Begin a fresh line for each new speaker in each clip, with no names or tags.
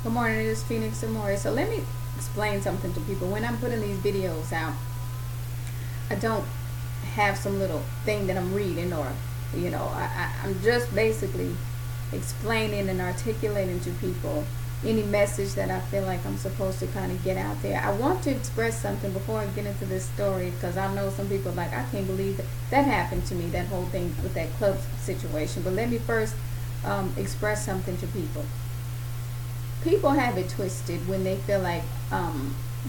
Good morning, it is Phoenix Amore. So let me explain something to people. When I'm putting these videos out, I don't have some little thing that I'm reading or, I'm just basically explaining and articulating to people any message that I feel like I'm supposed to kind of get out there. I want to express something before I get into this story because I know some people are like, I can't believe that happened to me, that whole thing with that club situation. But let me first express something to people. People have it twisted when they feel like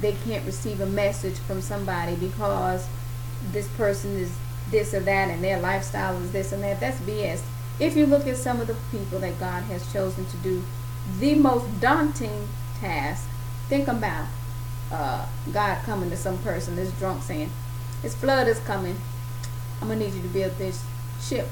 they can't receive a message from somebody because this person is this or that and their lifestyle is this and that. That's BS. If you look at some of the people that God has chosen to do the most daunting task, think about God coming to some person that's drunk saying, this flood is coming, I'm going to need you to build this ship.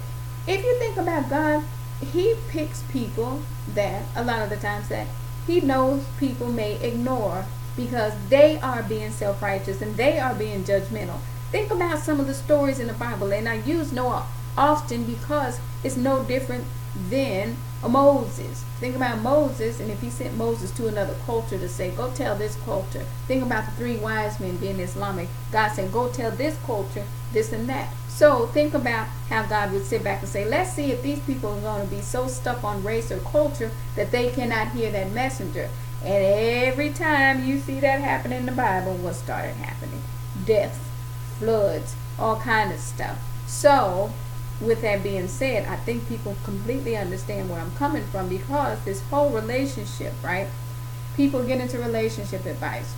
If you think about God, he picks people that a lot of the times that he knows people may ignore because they are being self-righteous and they are being judgmental. Think about some of the stories in the Bible, and I use Noah often because it's no different than Moses. Think about Moses, and if he sent Moses to another culture to say, go tell this culture. Think about the three wise men being Islamic. God said, go tell this culture this and that. So think about how God would sit back and say, let's see if these people are going to be so stuck on race or culture that they cannot hear that messenger. And every time you see that happen in the Bible, what started happening? Death, floods, all kind of stuff. So with that being said, I think people completely understand where I'm coming from because this whole relationship, right? People get into relationship advice.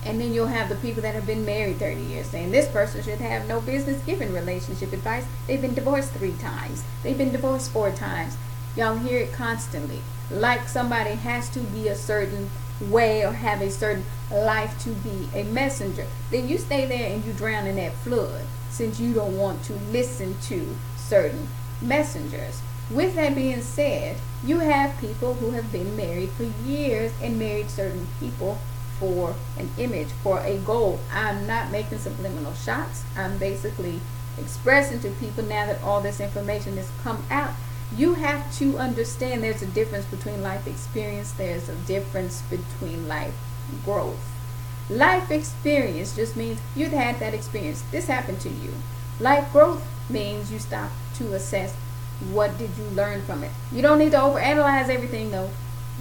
And then you'll have the people that have been married 30 years saying this person should have no business giving relationship advice. They've been divorced 3 times. They've been divorced 4 times. Y'all hear it constantly. Like somebody has to be a certain way or have a certain life to be a messenger. Then you stay there and you drown in that flood since you don't want to listen to certain messengers. With that being said, you have people who have been married for years and married certain people for an image, for a goal. I'm not making subliminal shots. I'm basically expressing to people now that all this information has come out. You have to understand there's a difference between life experience. There's a difference between life growth. Life experience just means you've had that experience. This happened to you. Life growth means you stop to assess what did you learn from it. You don't need to overanalyze everything though.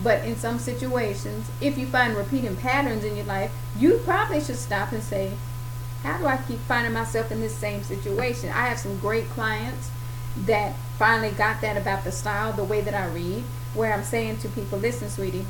But in some situations, if you find repeating patterns in your life, you probably should stop and say, how do I keep finding myself in this same situation? I have some great clients that finally got that about the style, the way that I read, where I'm saying to people, listen, sweetie,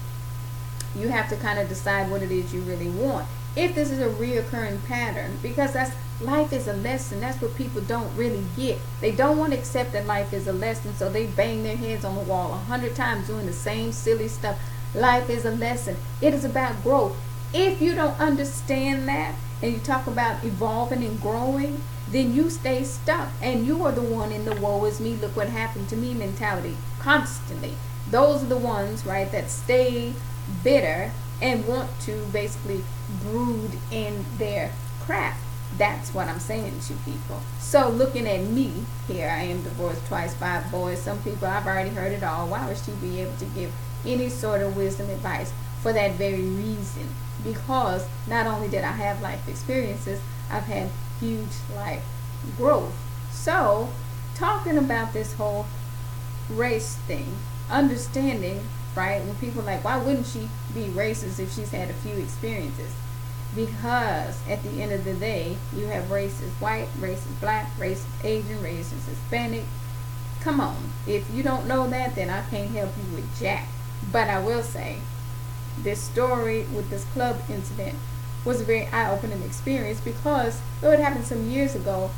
you have to kind of decide what it is you really want. If this is a reoccurring pattern, because life is a lesson. That's what people don't really get. They don't want to accept that life is a lesson, so they bang their heads on the wall 100 times doing the same silly stuff. Life is a lesson. It is about growth. If you don't understand that and you talk about evolving and growing, then you stay stuck and you are the one in the woe is me, look what happened to me mentality constantly. Those are the ones, right, that stay bitter and want to basically brood in their crap. That's what I'm saying to people. So looking at me here, I am divorced twice, 5 boys. Some people, I've already heard it all. Why would she be able to give any sort of wisdom advice? For that very reason. Because not only did I have life experiences, I've had huge life growth. So talking about this whole race thing, understanding, right, when people are like, why wouldn't she be racist if she's had a few experiences? Because at the end of the day, you have races white, races black, races Asian, races Hispanic. Come on. If you don't know that, then I can't help you with jack. But I will say, this story with this club incident was a very eye-opening experience because though it happened some years ago,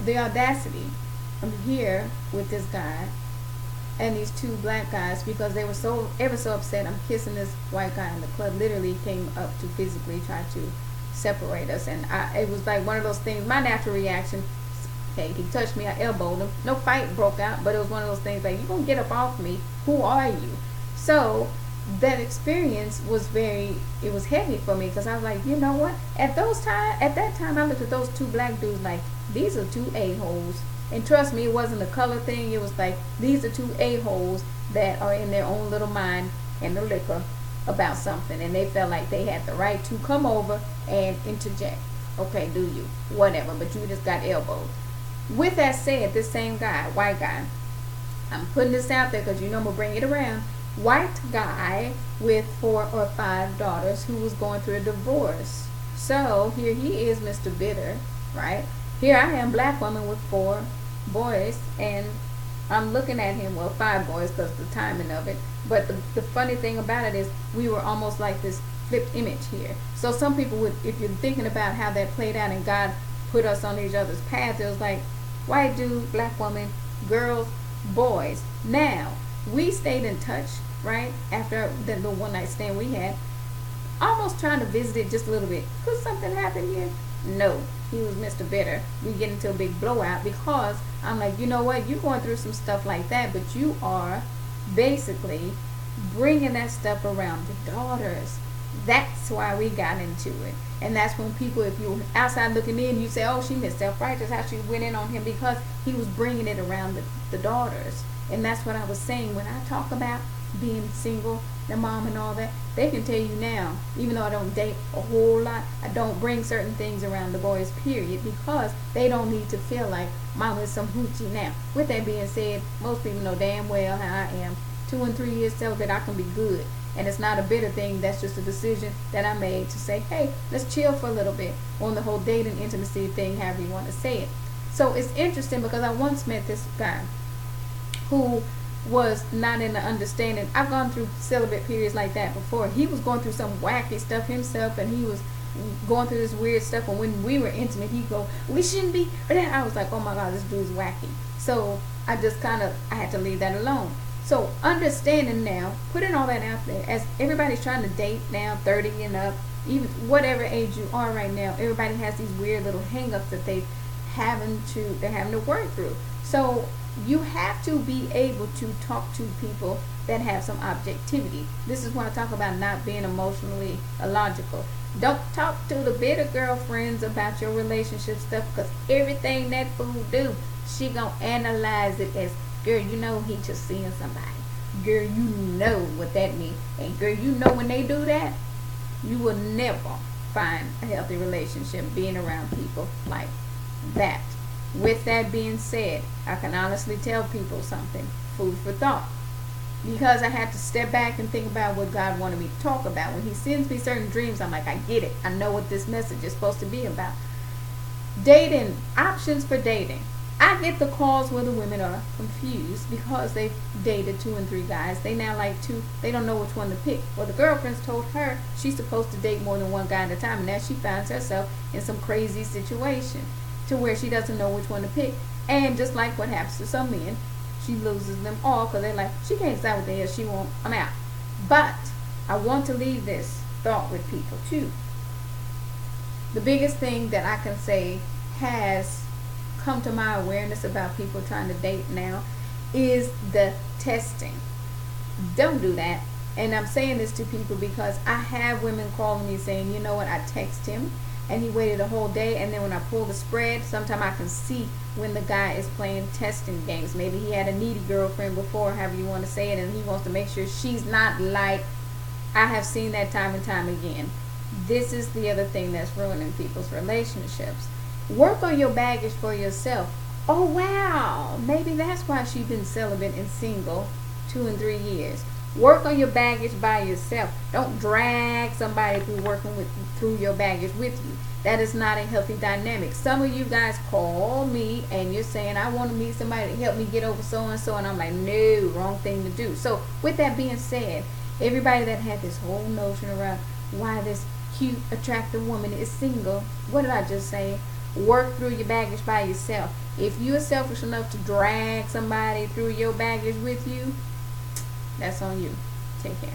the audacity. I'm here with this guy and these 2 black guys because they were so ever so upset I'm kissing this white guy in the club. Literally came up to physically try to separate us, and it was like one of those things. My natural reaction, okay, he touched me, I elbowed him. No fight broke out, but it was one of those things like, you gonna get up off me? Who are you? So that experience was it was heavy for me because I was like, you know what? At that time, I looked at those 2 black dudes like, these are 2 a-holes. And trust me, it wasn't a color thing. It was like, these are 2 a-holes that are in their own little mind and the liquor about something and they felt like they had the right to come over and interject. Okay, do you? Whatever, but you just got elbowed. With that said, this same guy, white guy, I'm putting this out there because you know I'm going to bring it around. White guy with 4 or 5 daughters who was going through a divorce. So here he is, Mr. Bitter, right? Here I am, black woman with 4 boys, and I'm looking at him, well, 5 boys because the timing of it. But the funny thing about it is we were almost like this flipped image here. So some people would, if you're thinking about how that played out and God put us on each other's paths, it was like white dude, black woman, girls, boys. Now, we stayed in touch, right? After the one night stand we had, almost trying to visit it just a little bit. Could something happen here? No. He was Mr. Bitter. We get into a big blowout because I'm like, you know what? You're going through some stuff like that, but you are basically bringing that stuff around the daughters. That's why we got into it. And that's when people, if you're outside looking in, you say, oh, she missed self-righteous, how she went in on him because he was bringing it around the daughters. And that's what I was saying when I talk about being single, the mom and all that. They can tell you now, even though I don't date a whole lot, I don't bring certain things around the boys, period, because they don't need to feel like mama is some hoochie now. With that being said, most people know damn well how I am. 2 and 3 years celibate, I can be good. And it's not a bitter thing. That's just a decision that I made to say, hey, let's chill for a little bit on the whole dating intimacy thing, however you want to say it. So it's interesting because I once met this guy who was not in the understanding. I've gone through celibate periods like that before. He was going through some wacky stuff himself, and he was going through this weird stuff. And when we were intimate, he'd go, we shouldn't be. I was like, oh my God, this dude's wacky. So I just I had to leave that alone. So understanding now, putting all that out there, as everybody's trying to date now, 30 and up, even whatever age you are right now, everybody has these weird little hang-ups that they're having to work through. So you have to be able to talk to people that have some objectivity. This is why I talk about not being emotionally illogical. Don't talk to the bitter girlfriends about your relationship stuff, because everything that fool do, she gonna analyze it as, girl, you know he just seeing somebody. Girl, you know what that means. And girl, you know when they do that, you will never find a healthy relationship being around people like that. With that being said, I can honestly tell people something, food for thought. Because I had to step back and think about what God wanted me to talk about. When he sends me certain dreams, I'm like, I get it. I know what this message is supposed to be about. Dating, options for dating. I get the calls where the women are confused because they've dated 2 and 3 guys. They now like 2. They don't know which one to pick. Well, the girlfriends told her she's supposed to date more than one guy at a time, and now she finds herself in some crazy situation to where she doesn't know which one to pick. And just like what happens to some men, she loses them all because they're like, she can't decide what the hell she wants. I'm out. But I want to leave this thought with people too. The biggest thing that I can say has come to my awareness about people trying to date now is the testing. Don't do that. And I'm saying this to people because I have women calling me saying, you know what, I text him and he waited a whole day, and then when I pull the spread, sometimes I can see when the guy is playing testing games. Maybe he had a needy girlfriend before, however you want to say it, and he wants to make sure she's not like, I have seen that time and time again. This is the other thing that's ruining people's relationships. Work on your baggage for yourself. Oh wow, maybe that's why she's been celibate and single 2 and 3 years. Work on your baggage by yourself. Don't drag somebody through your baggage with you. That is not a healthy dynamic. Some of you guys call me and you're saying, I want to meet somebody to help me get over so and so, and I'm like, no, wrong thing to do. So with that being said, everybody that had this whole notion around why this cute, attractive woman is single, what did I just say? Work through your baggage by yourself. If you are selfish enough to drag somebody through your baggage with you, that's on you. Take care.